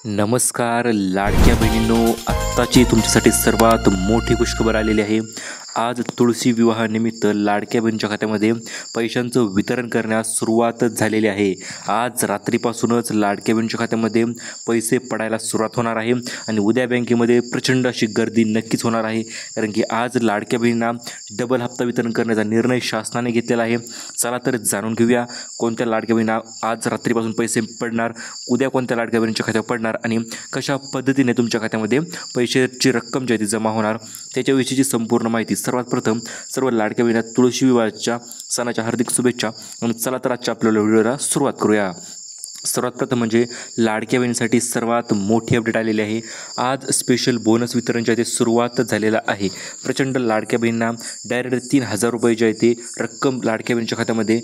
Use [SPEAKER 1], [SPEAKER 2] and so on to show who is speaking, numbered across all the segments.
[SPEAKER 1] नमस्कार लाडक्या बहिणींनो, आत्ताची तुमच्यासाठी सर्वात मोठी खुशखबर आलेली आहे. आज तुळशी विवाहानिमित्त लाडक्या बहिणीच्या खात्यामध्ये पैशांचं वितरण करण्यास सुरुवातच झालेली आहे. आज रात्रीपासूनच लाडक्या बहिणीच्या खात्यामध्ये पैसे पडायला सुरुवात होणार आहे आणि उद्या बँकेमध्ये प्रचंड अशी गर्दी नक्कीच होणार आहे. कारण की आज लाडक्या बहिणींना डबल हप्ता वितरण करण्याचा निर्णय शासनाने घेतलेला आहे. चला तर जाणून घेऊया कोणत्या लाडक्या बहिणींना आज रात्रीपासून पैसे पडणार, उद्या कोणत्या लाडक्या बहिणीच्या खात्यावर पडणार आणि कशा पद्धतीने तुमच्या खात्यामध्ये पैशाची रक्कम जी आहे ती जमा होणार त्याच्याविषयीची संपूर्ण माहिती. सर्वात प्रथम सर्व लाडक्या बहिणींना तुळशी विवाहाच्या सणाच्या हार्दिक शुभेच्छा. आणि चला तर आजच्या आपल्याला व्हिडिओला सुरुवात करूया. सर्वात प्रथम म्हणजे लाडक्या बहिणीसाठी सर्वात मोठी अपडेट आलेली आहे. आज स्पेशल बोनस वितरण जे आहे ते सुरुवात झालेलं आहे. प्रचंड लाडक्या बहिणींना डायरेक्ट 3,000 रुपये जे आहे ते रक्कम लाडक्या बहिणीच्या खात्यामध्ये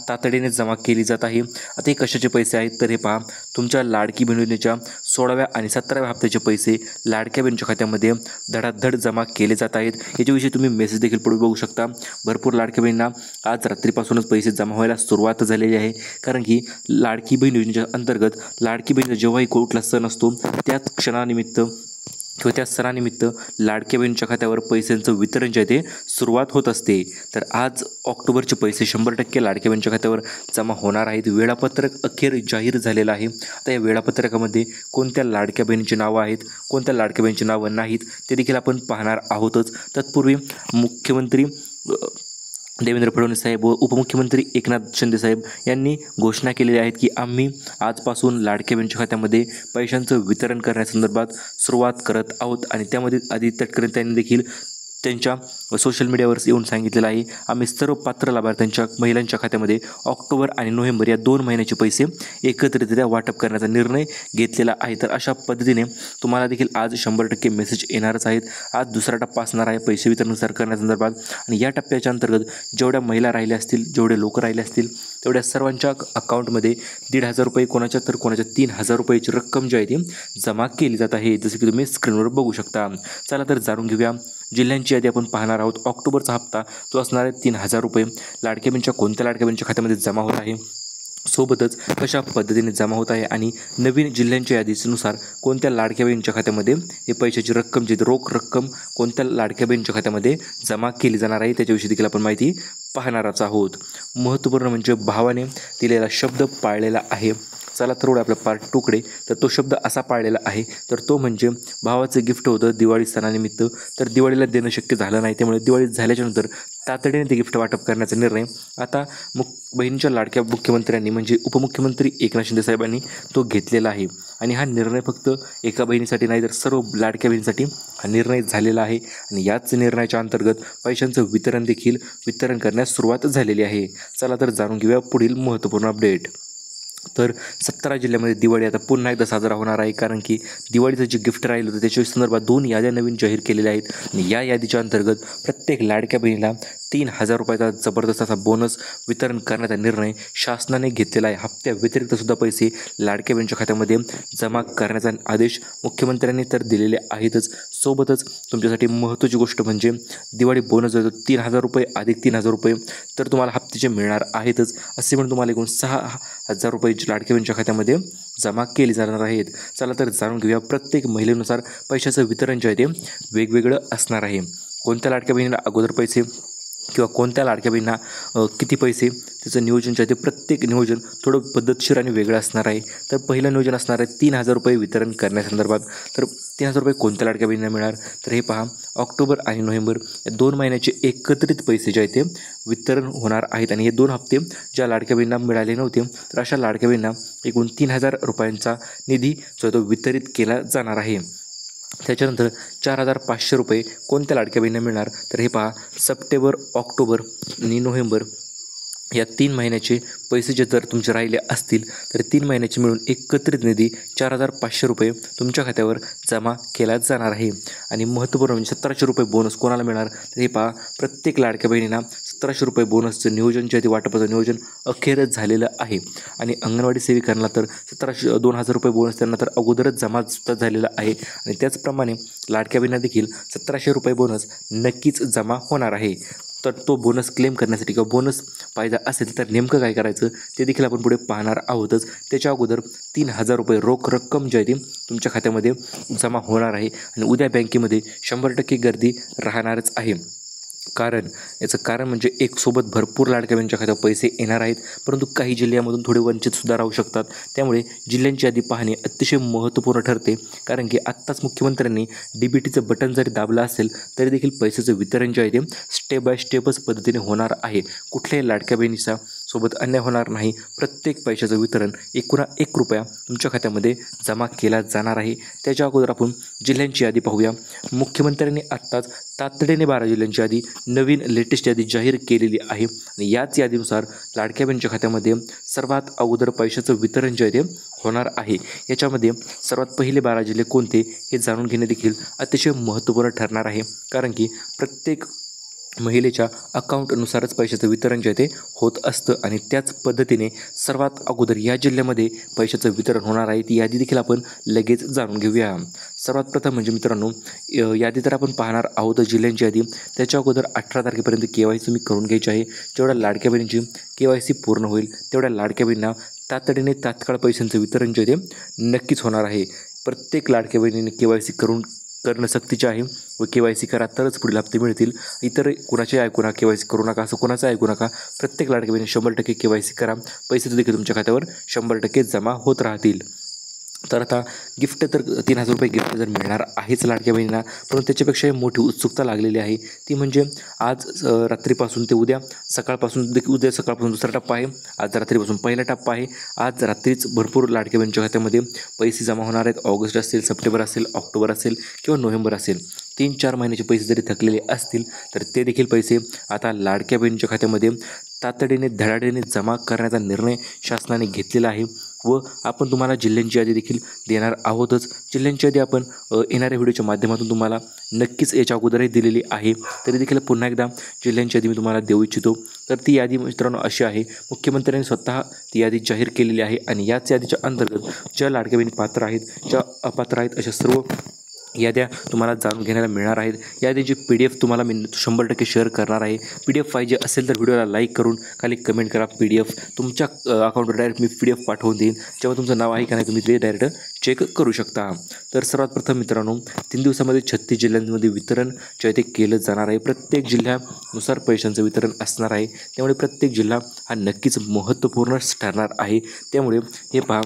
[SPEAKER 1] तातडीने जमा केली जात आहे. आता हे कशाचे पैसे आहेत तर हे पहा, तुमच्या लाडकी बहिणीच्या 16व्या आणि 17व्या हप्त्याचे पैसे लाडक्या बहिणीच्या खात्यामध्ये धडाधड जमा केले जात आहेत. याच्याविषयी तुम्ही मेसेज देखील पुढे बघू शकता. भरपूर लाडक्या बहिणींना आज रात्रीपासूनच पैसे जमा व्हायला सुरुवात झालेली आहे. कारण की लाडकी बहीण योजनेच्या अंतर्गत लाडकी बहिणीचा जेव्हाही कुठला सण असतो त्याच क्षणानिमित्त किंवा त्या सणानिमित्त लाडक्या बहिणीच्या खात्यावर पैशांचं वितरण जे आहे ते सुरुवात होत असते. तर आज ऑक्टोबरचे पैसे 100% लाडक्या बहिणीच्या खात्यावर जमा होणार आहेत. वेळापत्रक अखेर जाहीर झालेलं आहे. आता या वेळापत्रकामध्ये कोणत्या लाडक्या बहिणीची नावं आहेत, कोणत्या लाडक्या बहिणीची नावं नाहीत ते देखील आपण पाहणार आहोतच. तत्पूर्वी मुख्यमंत्री देवेंद्र फडणवीस साहेब व उपमुख्यमंत्री एकनाथ शिंदे साहेब यांनी घोषणा केलेली आहेत की आम्ही आजपासून लाडक्या बहिणीच्या खात्यामध्ये पैशांचं वितरण करण्यासंदर्भात सुरुवात करत आहोत. आणि त्यामध्ये आदित्य ठाकरे त्यांनी देखील त्यांच्या सोशल मीडियावर येऊन सांगितलेलं आहे, आम्ही सर्व पात्र लाभार्थ्यांच्या महिलांच्या खात्यामध्ये ऑक्टोबर आणि नोव्हेंबर या 2 महिन्याचे पैसे एकत्रितरित्या वाटप करण्याचा निर्णय घेतलेला आहे. तर अशा पद्धतीने तुम्हाला देखील आज 100% मेसेज येणारच आहेत. आज दुसरा टप्पा असणार आहे पैसे वितरणानुसार करण्यासंदर्भात. आणि या टप्प्याच्या अंतर्गत जेवढ्या महिला राहिल्या असतील, जेवढे लोक राहिले असतील तेवढ्या सर्वांच्या अकाउंटमध्ये 1,500 रुपये, कोणाच्या 3,000 रुपयाची रक्कम जी आहे ती जमा केली जात आहे, जसं की तुम्ही स्क्रीनवर बघू शकता. चला तर जाणून घेऊया जिल्ह्यांची यादी आपण पाहणार आहोत. ऑक्टोबरचा हप्ता तो असणार आहे 3,000 रुपये. लाडक्या बहिणीच्या कोणत्या लाडक्या बहिणीच्या खात्यामध्ये जमा होत आहे, सोबतच कशा पद्धतीने जमा होत आहे आणि नवीन जिल्ह्यांच्या यादीनुसार कोणत्या लाडक्या बहिणीच्या खात्यामध्ये हे पैशाची रक्कम जी रोख रक्कम कोणत्या लाडक्या बहिणीच्या खात्यामध्ये जमा केली जाणार आहे त्याच्याविषयी देखील आपण माहिती पाहणारच आहोत. महत्त्वपूर्ण म्हणजे भावाने दिलेला शब्द पाळलेला आहे. चला तर आपल्या पार्ट 2कडे. तर तो शब्द असा पाळलेला आहे, तर तो म्हणजे भावाचं गिफ्ट होतं दिवाळी सणानिमित्त, तर दिवाळीला देणं शक्य झालं नाही. त्यामुळे दिवाळी झाल्याच्यानंतर तातडीने ते गिफ्ट वाटप करण्याचा निर्णय आता बहिणीच्या लाडक्या मुख्यमंत्र्यांनी म्हणजे उपमुख्यमंत्री एकनाथ शिंदे साहेबांनी तो घेतलेला आहे. आणि हा निर्णय फक्त एका बहिणीसाठी नाही तर सर्व लाडक्या बहिणीसाठी हा निर्णय झालेला आहे. आणि याच निर्णयाच्या अंतर्गत पैशांचं वितरण करण्यास सुरुवात झालेली आहे. चला तर जाणून घेऊया पुढील महत्त्वपूर्ण अपडेट. तर 17 जिल्ह्यामध्ये दिवाळी आता पुन्हा एकदा साजरा होणार आहे. कारण की दिवाळीचं जे गिफ्ट राहिलं होतं त्याच्या संदर्भात 2 याद्या नवीन जाहीर केलेल्या आहेत. आणि या यादीच्या अंतर्गत प्रत्येक लाडक्या बहिणीला 3,000 रुपयाचा जबरदस्त असा बोनस वितरण करण्याचा निर्णय शासनाने घेतलेला आहे. हप्त्या व्यतिरिक्तसुद्धा पैसे लाडक्या बहिणीच्या खात्यामध्ये जमा करण्याचा आदेश मुख्यमंत्र्यांनी तर दिलेले आहेतच. सोबतच तुमच्यासाठी महत्त्वाची गोष्ट म्हणजे दिवाळी बोनस जो 3,000 रुपये अधिक 3,000 रुपये तर तुम्हाला हप्त्याचे मिळणार आहेतच. असे म्हणून तुम्हाला एकूण 6,000 रुपये लाडक्या बहिणीच्या खात्यामध्ये जमा केली जाणार आहेत. चला तर जाणून घेऊया प्रत्येक महिलेनुसार पैशाचं वितरण जे आहे ते वेगवेगळं असणार आहे. कोणत्या लाडक्या बहिणीला अगोदर पैसे किंवा कोणत्या लाडक्या बहिणींना किती पैसे त्याचं नियोजन जे आहे ते प्रत्येक नियोजन थोडं पद्धतशीर आणि वेगळं असणार आहे. तर पहिलं नियोजन असणार आहे 3,000 रुपये वितरण करण्यासंदर्भात. तर 3,000 रुपये कोणत्या लाडक्या बहिणींना मिळणार तर हे पहा, ऑक्टोबर आणि नोव्हेंबर या 2 महिन्याचे एकत्रित पैसे जे आहेत ते वितरण होणार आहेत. आणि हे 2 हप्ते ज्या लाडक्या बहिणींना मिळाले नव्हते तर अशा लाडक्या बहिणींना एकूण 3,000 रुपयांचा निधी जो आहे तो वितरित केला जाणार आहे. त्याच्यानंतर 4,500 रुपये कोणत्या लाडक्या बहिणींना मिळणार तर हे पहा, सप्टेंबर, ऑक्टोबर आणि नोव्हेंबर या 3 महिन्याचे पैसे जे जर तुमचे राहिले असतील तर 3 महिन्याचे मिळून एकत्रित निधी 4,500 रुपये तुमच्या खात्यावर जमा केला जाणार आहे. आणि महत्त्वपूर्ण म्हणजे 1,700 रुपये बोनस कोणाला मिळणार तर हे पहा, प्रत्येक लाडक्या बहिणींना 1,700 रुपये बोनसचं नियोजन जे आहे ते वाटपाचं नियोजन अखेरच झालेलं आहे. आणि अंगणवाडी सेविकांना तर 2,000 रुपये बोनस त्यांना तर अगोदरच जमा सुद्धा झालेला आहे. आणि त्याचप्रमाणे लाडक्या बहिणींना देखील 1,700 रुपये बोनस नक्कीच जमा होणार आहे. तर तो बोनस क्लेम करण्यासाठी किंवा बोनस पाहिजे असेल तर नेमकं काय करायचं ते देखील आपण पुढे पाहणार आहोतच. त्याच्या अगोदर 3,000 रुपये रोख रक्कम जी आहे ती तुमच्या खात्यामध्ये जमा होणार आहे आणि उद्या बँकेमध्ये 100% गर्दी राहणारच आहे. याचं कारण म्हणजे एक सोबत भरपूर लाडक्या बहिणीच्या खात्यावर पैसे येणार आहेत, परंतु काही जिल्ह्यामधून थोडे वंचितसुद्धा राहू शकतात. त्यामुळे जिल्ह्यांची यादी पाहणे अतिशय महत्त्वपूर्ण ठरते, कारण की आत्ताच मुख्यमंत्र्यांनी DBTचं बटन जरी दाबलं असेल तरी देखील पैशाचं वितरण जे आहे ते स्टेप बाय स्टेपच पद्धतीने होणार आहे. कुठल्याही लाडक्या बहिणीचा सोबत अन्याय होणार नाही. प्रत्येक पैशाचं वितरण एकूण 1 रुपया तुमच्या खात्यामध्ये जमा केला जाणार आहे. त्याच्या अगोदर आपण जिल्ह्यांची यादी पाहूया. मुख्यमंत्र्यांनी आत्ताच तातडीने 12 जिल्ह्यांची यादी नवीन लेटेस्ट यादी जाहीर केलेली आहे आणि याच यादीनुसार लाडक्या बहिणीच्या खात्यामध्ये सर्वात अगोदर पैशाचं वितरण जे आहे ते होणार आहे. याच्यामध्ये सर्वात पहिले 12 जिल्हे कोणते हे जाणून घेणे देखील अतिशय महत्त्वपूर्ण ठरणार आहे, कारण की प्रत्येक महिलेच्या अकाउंटनुसारच पैशाचं वितरण जे आहे ते होत असतं आणि त्याच पद्धतीने सर्वात अगोदर या जिल्ह्यामध्ये पैशाचं वितरण होणार आहे. ती यादी देखील आपण लगेच जाणून घेऊया. सर्वात प्रथम म्हणजे मित्रांनो, यादी तर आपण पाहणार आहोत जिल्ह्यांची यादी. त्याच्या अगोदर 18 तारखेपर्यंत KYC तुम्ही करून घ्यायची आहे. जेवढ्या लाडक्या बहिणींची KYC पूर्ण होईल तेवढ्या लाडक्या बहिणींना तातडीने तात्काळ पैशांचं वितरण जे आहे ते नक्कीच होणार आहे. प्रत्येक लाडक्या बहिणीने KYC करणं सक्तीचे आहे व KYC करा तरच पुढील हप्ते मिळतील. इतर कुणाचे ऐकू नका, KYC करू नका असं कोणाचं ऐकू नका. प्रत्येक लाडक्या बहिणी 100% KYC करा. पैसे देखील तुमच्या खात्यावर 100% जमा होत राहतील. तर आता गिफ्ट तर 3,000 रुपये गिफ्ट जर मिळणार आहेच लाडक्या बहिणींना, परंतु त्याच्यापेक्षाही मोठी उत्सुकता लागलेली आहे. ती म्हणजे आज रात्रीपासून ते उद्या सकाळपासून दुसरा टप्पा आहे. आज रात्रीपासून पहिला टप्पा आहे. आज रात्रीच भरपूर लाडक्या बहिणीच्या खात्यामध्ये पैसे जमा होणार आहेत. ऑगस्ट असेल, सप्टेंबर असेल, ऑक्टोबर असेल किंवा नोव्हेंबर असेल, 3-4 महिन्याचे पैसे जरी थकलेले असतील तर ते देखील पैसे आता लाडक्या बहिणीच्या खात्यामध्ये तातडीने धडाडीने जमा करण्याचा निर्णय शासनाने घेतलेला आहे व आपण तुम्हाला जिल्ह्यांची यादी देखील देणार आहोतच. जिल्ह्यांची यादी आपण येणाऱ्या व्हिडिओच्या माध्यमातून तुम्हाला नक्कीच याच्या अगोदरही दिलेली आहे, तरी देखील पुन्हा एकदा जिल्ह्यांची यादी मी तुम्हाला देऊ इच्छितो. तर ती यादी मित्रांनो अशी आहे. मुख्यमंत्र्यांनी स्वतः ती यादी जाहीर केलेली आहे आणि याच यादीच्या अंतर्गत ज्या लाडक्या बहिणी पात्र आहेत, ज्या अपात्र आहेत, अशा सर्व याद्या तुम्हाला जाणून घेण्याला मिळणार आहेत. यादीची PDF तुम्हाला मी 100% शेअर करणार आहे. PDF पाहिजे असेल तर व्हिडिओला लाईक करून खाली कमेंट करा PDF. तुमच्या अकाउंटवर डायरेक्ट मी PDF पाठवून देईन. जेव्हा तुमचं नाव आहे का नाही तुम्ही ते डायरेक्ट चेक करू शकता. तर सर्वात प्रथम मित्रांनो, 3 दिवसामध्ये 36 जिल्ह्यांमध्ये वितरण जे आहे ते केलं जाणार आहे. प्रत्येक जिल्ह्यानुसार पैशांचं वितरण असणार आहे. त्यामुळे प्रत्येक जिल्हा हा नक्कीच महत्त्वपूर्णच ठरणार आहे. त्यामुळे हे पहा,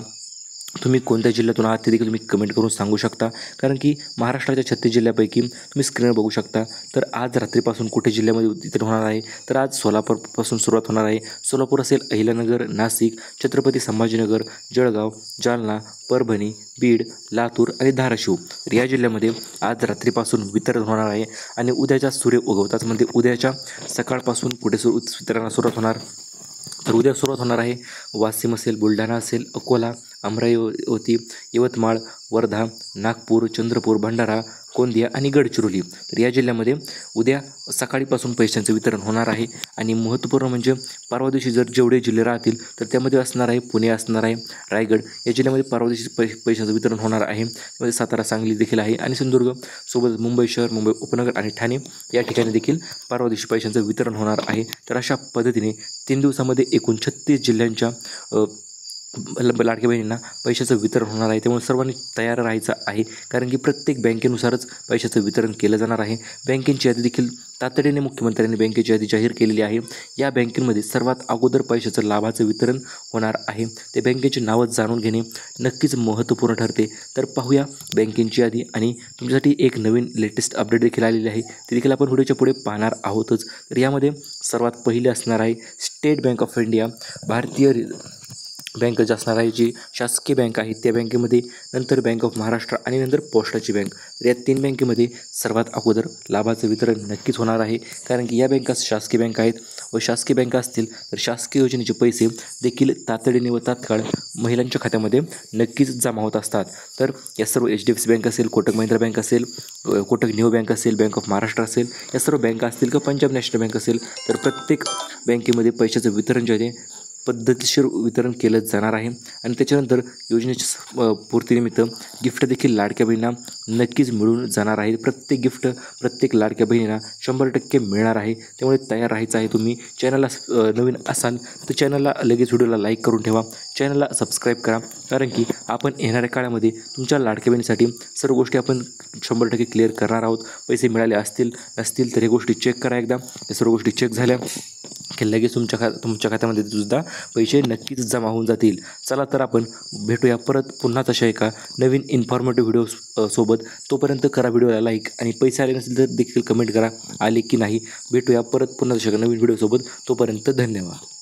[SPEAKER 1] तुम्ही कोणत्या जिल्ह्यातून आहात ते देखील तुम्ही कमेंट करून सांगू शकता, कारण की महाराष्ट्राच्या 36 जिल्ह्यापैकी तुम्ही स्क्रीनवर बघू शकता. तर आज रात्रीपासून कुठे जिल्ह्यामध्ये वितरण होणार आहे, तर आज सोलापूरपासून सुरुवात होणार आहे. सोलापूर असेल, अहिल्यानगर, नाशिक, छत्रपती संभाजीनगर, जळगाव, जालना, परभणी, बीड, लातूर आणि धाराशिव. तर या जिल्ह्यामध्ये आज रात्रीपासून वितरण होणार आहे आणि उद्याच्या सूर्य उगवताच म्हणजे उद्याच्या सकाळपासून कुठे वितरणाला सुरुवात होणार. तर उद्या सुरुवात होणार आहे. वाशिम असेल, बुलढाणा असेल, अकोला, अमरावती, यवतमाळ, वर्धा, नागपूर, चंद्रपूर, भंडारा, गोंदिया आणि गडचिरोली. तर या जिल्ह्यामध्ये उद्या सकाळीपासून पैशांचं वितरण होणार आहे. आणि महत्त्वपूर्ण म्हणजे परवा दिवशी जर जेवढे जिल्हे राहतील तर त्यामध्ये असणार आहे पुणे, असणार आहे रायगड. या जिल्ह्यामध्ये परवा दिवशी पैशांचं वितरण होणार आहे. त्यामध्ये सातारा, सांगली देखील आहे आणि सिंधुदुर्ग सोबत मुंबई शहर, मुंबई उपनगर आणि ठाणे या ठिकाणी देखील परवा दिवशी पैशांचं वितरण होणार आहे. तर अशा पद्धतीने 3 दिवसामध्ये एकूण 36 जिल्ह्यांच्या लाडक्या बहिणींना पैशाचं वितरण होणार आहे. त्यामुळे सर्वांनी तयार राहायचं आहे, कारण की प्रत्येक बँकेनुसारच पैशाचं वितरण केलं जाणार आहे. बँकेची यादी देखील तातडीने मुख्यमंत्र्यांनी बँकेची यादी जाहीर केलेली आहे. या बँकेमध्ये सर्वात अगोदर पैशाचं लाभाचं वितरण होणार आहे. ते बँकेची नावं जाणून घेणे नक्कीच महत्त्वपूर्ण ठरते. तर पाहूया बँकेची यादी आणि तुमच्यासाठी एक नवीन लेटेस्ट अपडेट देखील आलेली आहे, ती देखील आपण व्हिडिओच्या पुढे पाहणार आहोतच. तर यामध्ये सर्वात पहिले असणार आहे स्टेट बँक ऑफ इंडिया, भारतीय बँक जी असणार आहे, जी शासकीय बँक आहे त्या बँकेमध्ये, नंतर बँक ऑफ महाराष्ट्र आणि नंतर पोस्टाची बँक. तर या 3 बँकेमध्ये सर्वात अगोदर लाभाचं वितरण नक्कीच होणार आहे, कारण की या बँका शासकीय बँक आहेत व शासकीय बँका असतील तर शासकीय योजनेचे पैसे देखील तातडीने व तात्काळ महिलांच्या खात्यामध्ये नक्कीच जमा होत असतात. तर या सर्व HDFC बँक असेल, कोटक महिंद्रा बँक असेल, कोटक न्यू बँक असेल, बँक ऑफ महाराष्ट्र असेल, या सर्व बँका असतील किंवा पंजाब नॅशनल बँक असेल, तर प्रत्येक बँकेमध्ये पैशाचं वितरण जे आहे पद्धतशीर वितरण केलं जाणार आहे आणि त्याच्यानंतर योजनेच्या पूर्तीनिमित्त गिफ्ट देखील लाडक्या बहिणींना नक्कीच मिळून जाणार आहे. प्रत्येक गिफ्ट प्रत्येक लाडक्या बहिणींना 100% मिळणार आहे. त्यामुळे तयार राहायचं आहे. तुम्ही चॅनलला नवीन असाल तर चॅनलला लगेच व्हिडिओला लाईक करून ठेवा, चॅनलला सबस्क्राईब करा, कारण की आपण येणाऱ्या काळामध्ये तुमच्या लाडक्या बहिणीसाठी सर्व गोष्टी आपण 100% क्लिअर करणार आहोत. पैसे मिळाले असतील नसतील तर हे गोष्टी चेक करा एकदा. या सर्व गोष्टी चेक झाल्या की लगेच तुमच्या खात्यामध्ये सुद्धा पैसे नक्कीच जमा होऊन जातील. चला तर आपण भेटूया परत पुन्हा तशा एका नवीन इन्फॉर्मेटिव्ह व्हिडिओ सोबत. तोपर्यंत करा व्हिडिओला लाईक आणि पैसे आले नसतील तर देखील कमेंट करा आले की नाही. भेटूया परत पुन्हा तशा एका नवीन व्हिडिओसोबत. तोपर्यंत धन्यवाद.